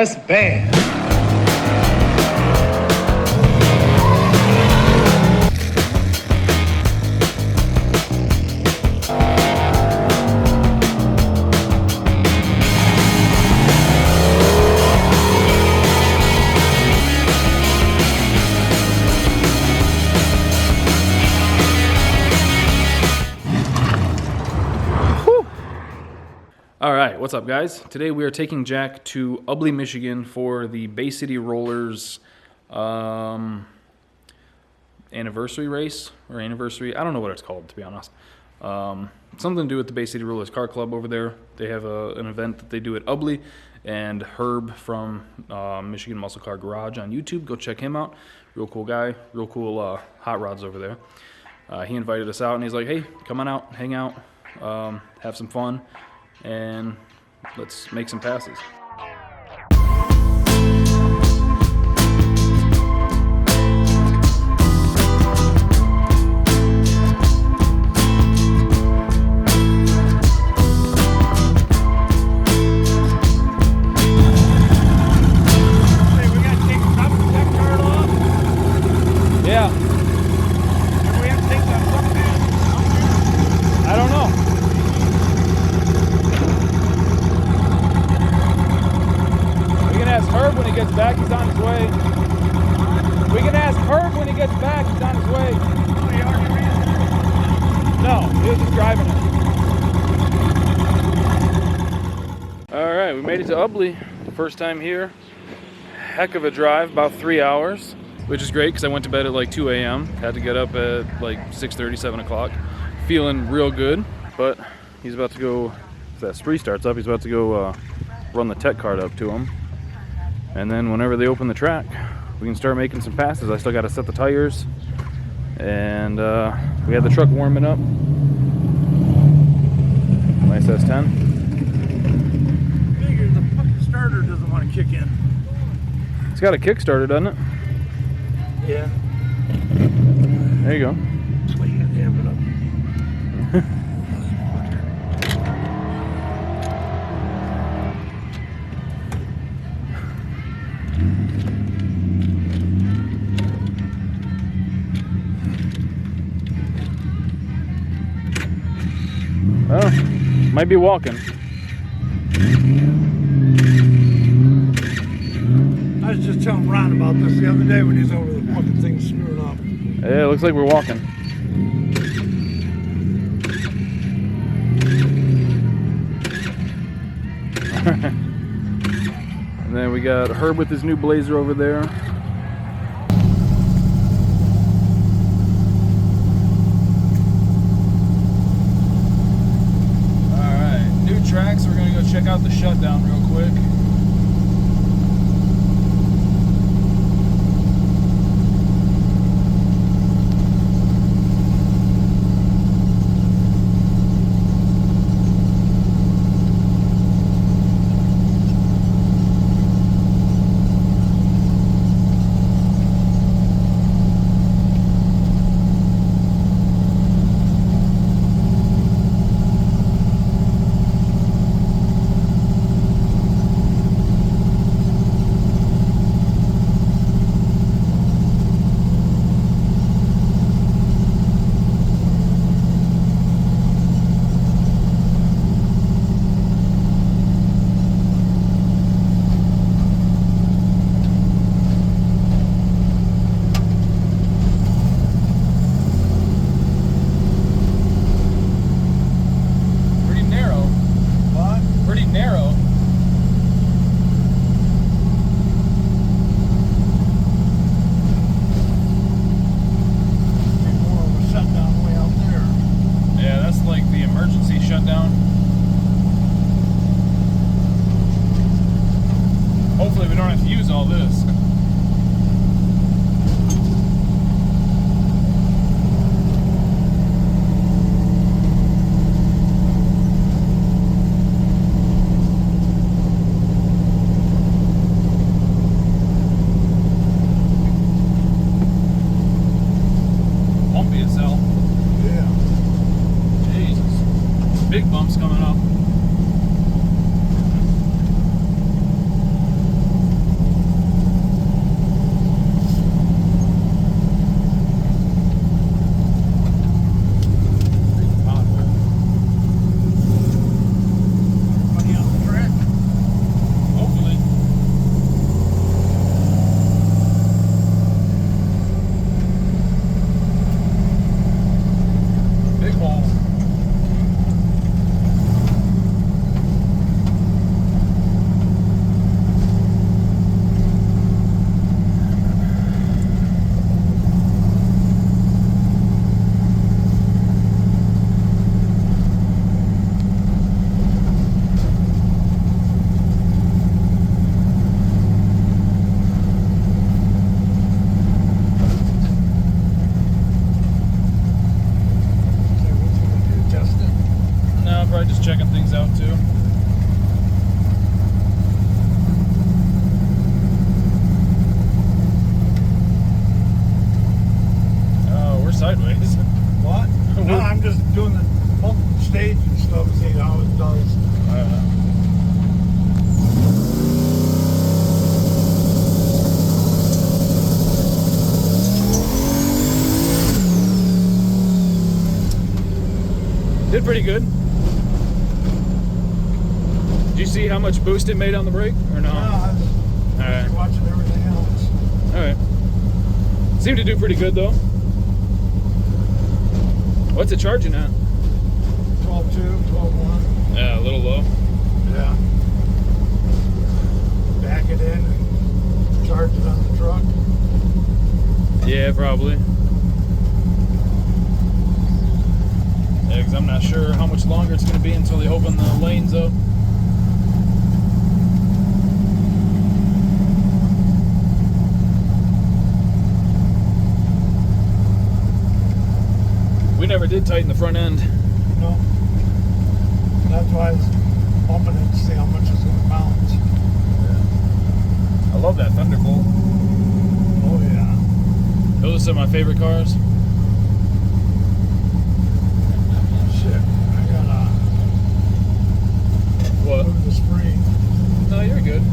That's bad. Alright, what's up guys? Today we are taking Jack to Ubly, Michigan for the Bay City Rollers anniversary race, or anniversary, I don't know what it's called to be honest. Something to do with the Bay City Rollers Car Club over there. They have an event that they do at Ubly, and Herb from Michigan Muscle Car Garage on YouTube, go check him out. Real cool guy, real cool hot rods over there. He invited us out and he's like, hey, come on out, hang out, have some fun. And let's make some passes. When he gets back, he's on his way. We can ask Herb when he gets back, he's on his way. Oh, he already ran it? No, he was just driving it. Alright, we made it to Ubly. First time here. Heck of a drive, about 3 hours, which is great because I went to bed at like 2 a.m. Had to get up at like 6:30, 7 o'clock. Feeling real good, but he's about to go, if that spree starts up, he's about to go run the tech card up to him. And then whenever they open the track, we can start making some passes. I still got to set the tires. And we had the truck warming up. Nice S10. Figure the fucking starter doesn't want to kick in. It's got a Kickstarter, doesn't it? Yeah. There you go. That's why you got to amp it up. Oh, might be walking. I was just telling Ron about this the other day when he was over the fucking thing screwing up. Yeah, it looks like we're walking. And then we got Herb with his new Blazer over there. Tracks, we're gonna go check out the shutdown real quick. Hopefully we don't have to use all this. big bumps coming up. cold. Probably just checking things out too. Oh, we're sideways. What? No, I'm just doing the multiple stage and stuff, see how it does. Did pretty good. Did you see how much boost it made on the brake, or no? No, I was Alright. watching everything else. Alright. Seemed to do pretty good though. What's it charging at? 12.2, 12.1. Yeah, a little low. Yeah. Back it in and charge it on the truck. Yeah, probably. Yeah, because I'm not sure how much longer it's going to be until they open the lanes up. We never did tighten the front end. No. That's why I was bumping it to see how much it's going to bounce. I love that Thunderbolt. Oh, yeah. Those are some of my favorite cars. Shit. I gotta What? move the spring. No, you're good.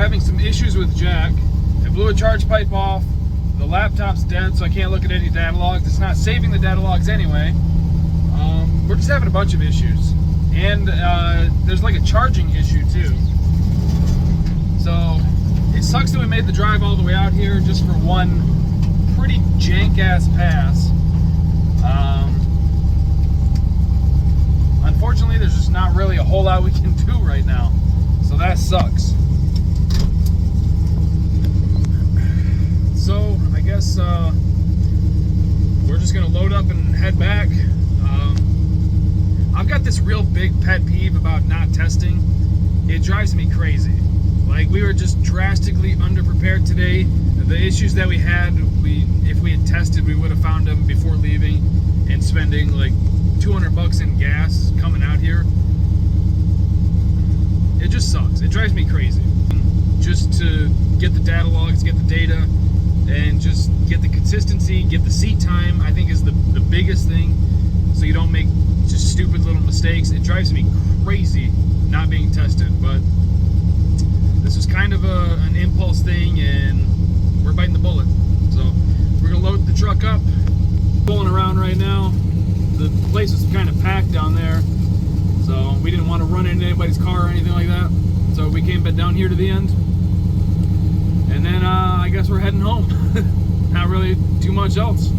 having some issues with jack. I blew a charge pipe off. The laptop's dead, so I can't look at any data logs. It's not saving the data logs anyway. We're just having a bunch of issues. And there's like a charging issue too. So it sucks that we made the drive all the way out here just for one pretty jank-ass pass. Unfortunately, there's just not really a whole lot we can do right now. So that sucks. So I guess we're just gonna load up and head back. I've got this real big pet peeve about not testing. It drives me crazy. Like, we were just drastically underprepared today. The issues that we had, if we had tested, we would have found them before leaving, and spending like $200 in gas coming out here. It just sucks. It drives me crazy. Just to get the data logs, get the data, and just get the consistency, get the seat time, I think is the biggest thing, so you don't make just stupid little mistakes. It drives me crazy not being tested, but this is kind of an impulse thing, and we're biting the bullet. So we're gonna load the truck up. Pulling around right now. The place is kind of packed down there, so we didn't want to run into anybody's car or anything like that. So we came back down here to the end, and then I guess we're heading home. Not really too much else.